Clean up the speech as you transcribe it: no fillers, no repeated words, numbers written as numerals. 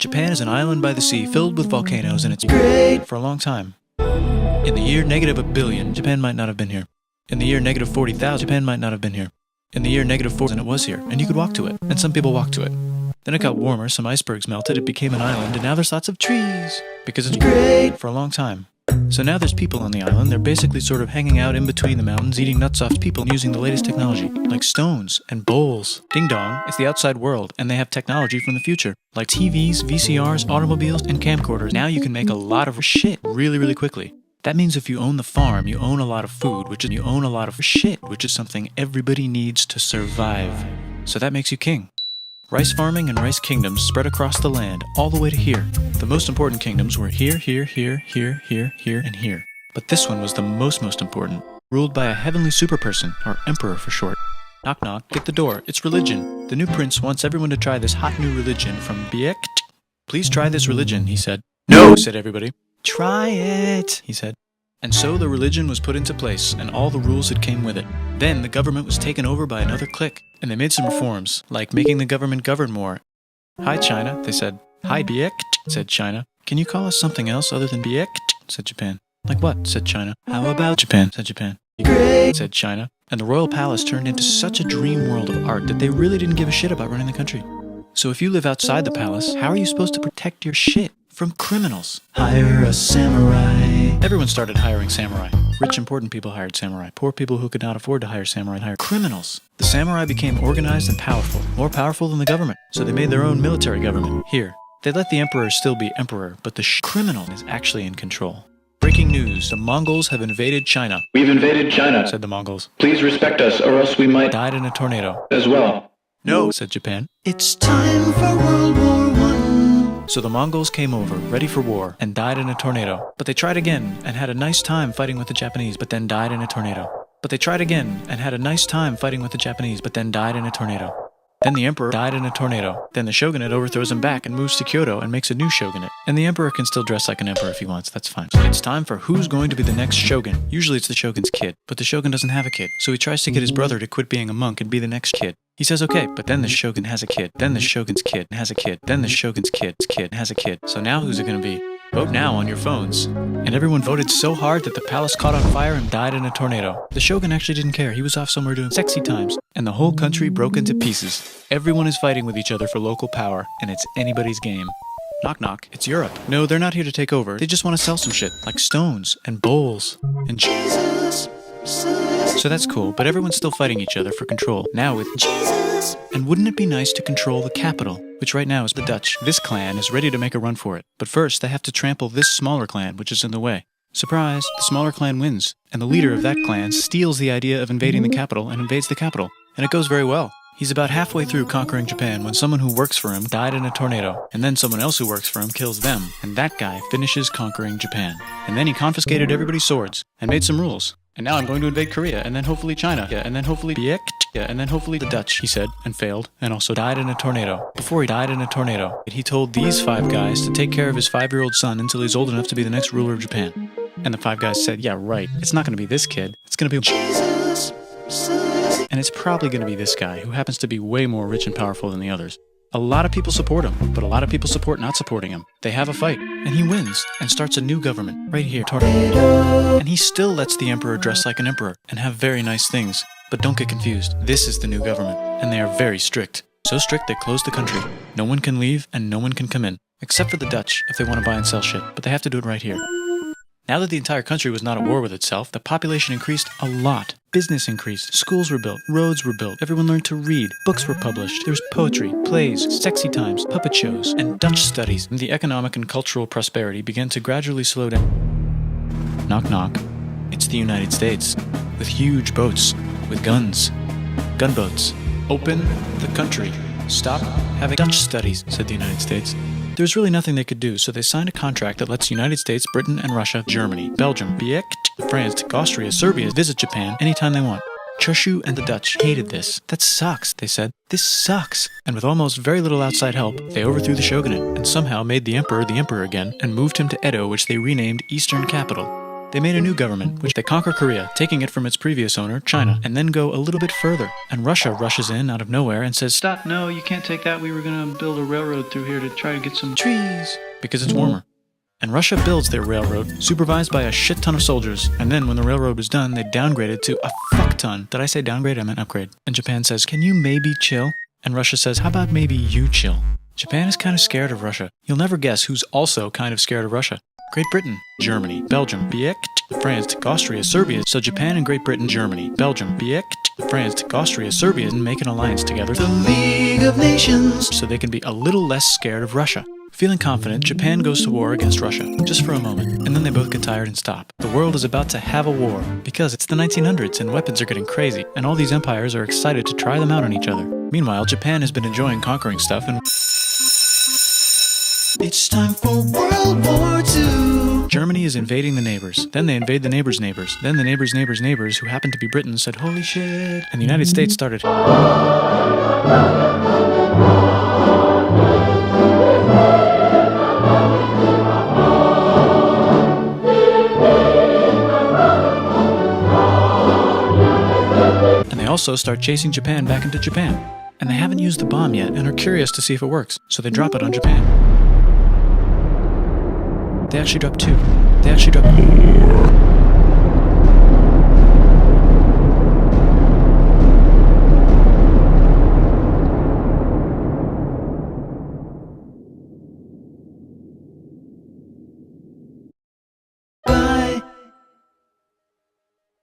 Japan is an island by the sea filled with volcanoes, and it's great for a long time. In the year -1 billion, Japan might not have been here. In the year -40,000, Japan might not have been here. In the year -4,000, it was here, and you could walk to it, and some people walked to it. Then it got warmer, some icebergs melted, it became an island, and now there's lots of trees, because it's great for a long time. So now there's people on the island. They're basically sort of hanging out in between the mountains, eating nuts off people using the latest technology, like stones and bowls. Ding dong, it's the outside world, and they have technology from the future, like TVs, VCRs, automobiles, and camcorders. Now you can make a lot of shit really, really quickly. That means if you own the farm, you own a lot of food, which is something everybody needs to survive. So that makes you king. Rice farming and rice kingdoms spread across the land, all the way to here. The most important kingdoms were here, here, here, here, here, here, and here. But this one was the most important, ruled by a heavenly superperson, or emperor for short. Knock knock, get the door, it's religion. The new prince wants everyone to try this hot new religion from Biekt. Please try this religion, he said. No, said everybody. Try it, he said. And so the religion was put into place, and all the rules that came with it. Then the government was taken over by another clique, and they made some reforms, like making the government govern more. Hi, China, they said. Hi, Biekt, said China. Can you call us something else other than Biekt, said Japan. Like what, said China. How about Japan, said Japan. Great, said China. And the royal palace turned into such a dream world of art that they really didn't give a shit about running the country. So if you live outside the palace, how are you supposed to protect your shit from criminals? Hire a samurai. Everyone started hiring samurai. Rich, important people hired samurai. Poor people who could not afford to hire samurai hired criminals. The samurai became organized and powerful, more powerful than the government. So they made their own military government. Here, they let the emperor still be emperor, but the criminal is actually in control. Breaking news, the Mongols have invaded China. We've invaded China, said the Mongols. Please respect us, or else we might died in a tornado. As well. No, said Japan. It's time for World War I. So the Mongols came over, ready for war, and died in a tornado. But they tried again, and had a nice time fighting with the Japanese, but then died in a tornado. But they tried again, and had a nice time fighting with the Japanese, but then died in a tornado. Then the emperor died in a tornado. Then the shogunate overthrows him back and moves to Kyoto and makes a new shogunate. And the emperor can still dress like an emperor if he wants, that's fine. So it's time for who's going to be the next shogun. Usually it's the shogun's kid, but the shogun doesn't have a kid. So he tries to get his brother to quit being a monk and be the next kid. He says okay, but then the shogun has a kid. Then the shogun's kid has a kid. Then the shogun's kid has a kid. So now who's it gonna be? Vote now on your phones. And everyone voted so hard that the palace caught on fire and died in a tornado. The shogun actually didn't care. He was off somewhere doing sexy times. And the whole country broke into pieces. Everyone is fighting with each other for local power, and it's anybody's game. Knock knock, it's Europe. No, they're not here to take over. They just want to sell some shit, like stones and bowls and Jesus. So that's cool, but everyone's still fighting each other for control, now with Jesus. And wouldn't it be nice to control the capital, which right now is the Dutch. This clan is ready to make a run for it, but first they have to trample this smaller clan, which is in the way. Surprise, the smaller clan wins, and the leader of that clan steals the idea of invading the capital and invades the capital, and it goes very well. He's about halfway through conquering Japan when someone who works for him died in a tornado, and then someone else who works for him kills them, and that guy finishes conquering Japan. And then he confiscated everybody's swords, and made some rules. And now I'm going to invade Korea, and then hopefully China, and then hopefully Biekt, and then hopefully the Dutch, he said, and failed, and also died in a tornado. Before he died in a tornado, he told these 5 guys to take care of his 5-year-old son until he's old enough to be the next ruler of Japan. And the 5 guys said, yeah, right, it's not going to be this kid, it's going to be Jesus. And it's probably going to be this guy, who happens to be way more rich and powerful than the others. A lot of people support him, but a lot of people support not supporting him. They have a fight, and he wins, and starts a new government, right here. And he still lets the emperor dress like an emperor, and have very nice things. But don't get confused, this is the new government, and they are very strict. So strict they close the country. No one can leave, and no one can come in. Except for the Dutch, if they want to buy and sell shit, but they have to do it right here. Now that the entire country was not at war with itself, the population increased a lot. Business increased, schools were built, roads were built, everyone learned to read, books were published, there was poetry, plays, sexy times, puppet shows, and Dutch studies. And the economic and cultural prosperity began to gradually slow down. Knock knock. It's the United States, with huge boats, with guns. Gunboats. Open the country. Stop having Dutch studies, said the United States. There's really nothing they could do, so they signed a contract that lets United States, Britain, and Russia, Germany, Belgium, Biekt, France, Austria, Serbia visit Japan anytime they want. Chushu and the Dutch hated this. That sucks, they said. This sucks. And with almost very little outside help, they overthrew the shogunate and somehow made the emperor again and moved him to Edo, which they renamed Eastern Capital. They made a new government, which they conquer Korea, taking it from its previous owner, China, and then go a little bit further. And Russia rushes in out of nowhere and says, "Stop, no, you can't take that. We were gonna build a railroad through here to try to get some trees." Because it's warmer. And Russia builds their railroad, supervised by a shit ton of soldiers. And then when the railroad was done, they downgrade it to a fuck ton. Did I say downgrade? I meant upgrade. And Japan says, "Can you maybe chill?" And Russia says, "How about maybe you chill?" Japan is kind of scared of Russia. You'll never guess who's also kind of scared of Russia. Great Britain, Germany, Belgium, France, Austria, Serbia. So Japan and Great Britain, Germany, Belgium, France, Austria, Serbia, and make an alliance together, the League of Nations, so they can be a little less scared of Russia. Feeling confident, Japan goes to war against Russia, just for a moment, and then they both get tired and stop. The world is about to have a war, because it's the 1900s and weapons are getting crazy, and all these empires are excited to try them out on each other. Meanwhile, Japan has been enjoying conquering stuff and... It's time for World War II! Germany is invading the neighbors. Then they invade the neighbors' neighbors. Then the neighbors' neighbors' neighbors, who happen to be Britons, said, "Holy shit!" And the United States started... also start chasing Japan back into Japan. And they haven't used the bomb yet and are curious to see if it works, so they drop it on Japan. They actually drop two.